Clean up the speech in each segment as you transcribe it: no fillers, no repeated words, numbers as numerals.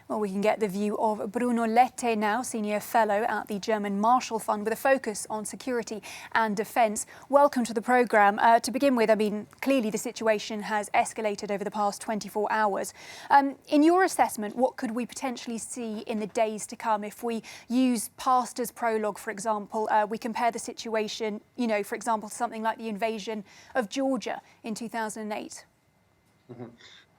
Well, we can get the view of Bruno Lette now, Senior Fellow at the German Marshall Fund with a focus on security and defence. Welcome to the programme. To begin with, I mean, clearly the situation has escalated over the past 24 hours. In your assessment, what could we potentially see in the days to come if we use past as prologue, for example? We compare the situation, for example, to something like the invasion of Georgia in 2008. Mm-hmm.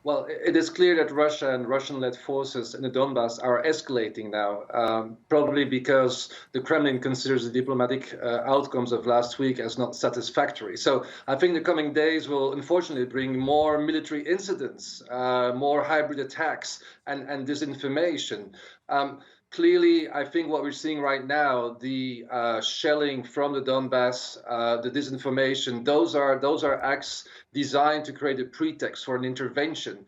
Well, it is clear that Russia and Russian-led forces in the Donbass are escalating now, probably because the Kremlin considers the diplomatic outcomes of last week as not satisfactory. So I think the coming days will unfortunately bring more military incidents, more hybrid attacks and disinformation. Clearly, I think what we're seeing right now, the shelling from the Donbass, the disinformation, those are acts designed to create a pretext for an intervention.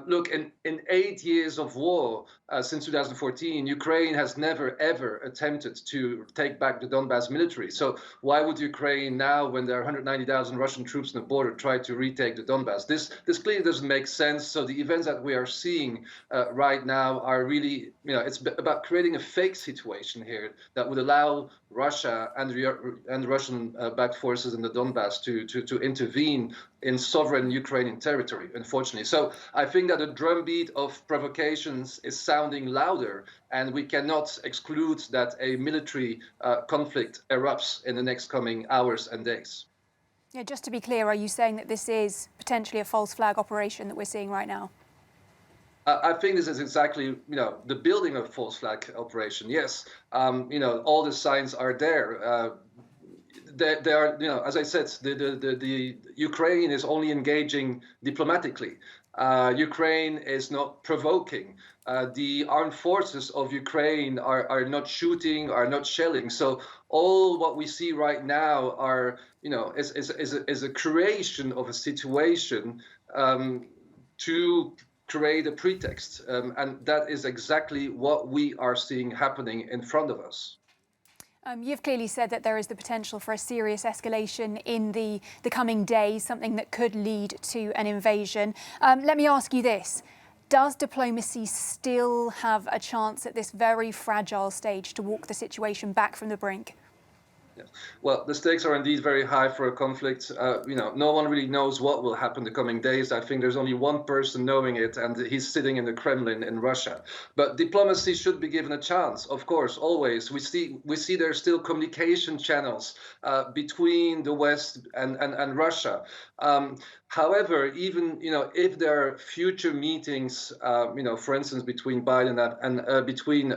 Look, in 8 years of war, since 2014, Ukraine has never, ever attempted to take back the Donbass military. So why would Ukraine now, when there are 190,000 Russian troops on the border, try to retake the Donbass? This clearly doesn't make sense. So the events that we are seeing right now are really, it's about creating a fake situation here that would allow Russia and Russian-backed forces in the Donbass to intervene in sovereign Ukrainian territory, unfortunately. So I think that the drumbeat of provocations is sounding louder, and we cannot exclude that a military conflict erupts in the next coming hours and days. Yeah, just to be clear, are you saying that this is potentially a false flag operation that we're seeing right now? I think this is exactly, the building of false flag operation. Yes, all the signs are there. They are, as I said, the Ukraine is only engaging diplomatically. Ukraine is not provoking. The armed forces of Ukraine are not shooting, are not shelling. So all what we see right now are, is a creation of a situation to create a pretext. And that is exactly what we are seeing happening in front of us. You've clearly said that there is the potential for a serious escalation in the coming days, something that could lead to an invasion. Let me ask you this. Does diplomacy still have a chance at this very fragile stage to walk the situation back from the brink? Well, the stakes are indeed very high for a conflict. No one really knows what will happen the coming days. I think there's only one person knowing it, and he's sitting in the Kremlin in Russia. But diplomacy should be given a chance, of course, always. We see there's still communication channels between the West and Russia. However, even if there are future meetings, for instance, between Biden and between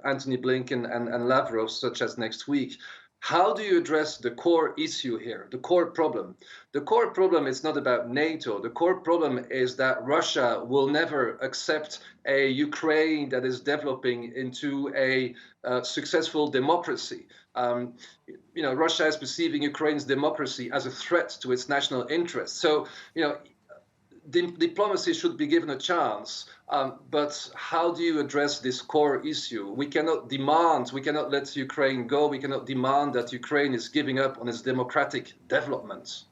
Antony Blinken and Lavrov, such as next week. How do you address the core issue here, the core problem? The core problem is not about NATO. The core problem is that Russia will never accept a Ukraine that is developing into a successful democracy. Russia is perceiving Ukraine's democracy as a threat to its national interests. So, diplomacy should be given a chance, but how do you address this core issue? We cannot let Ukraine go. We cannot demand that Ukraine is giving up on its democratic development.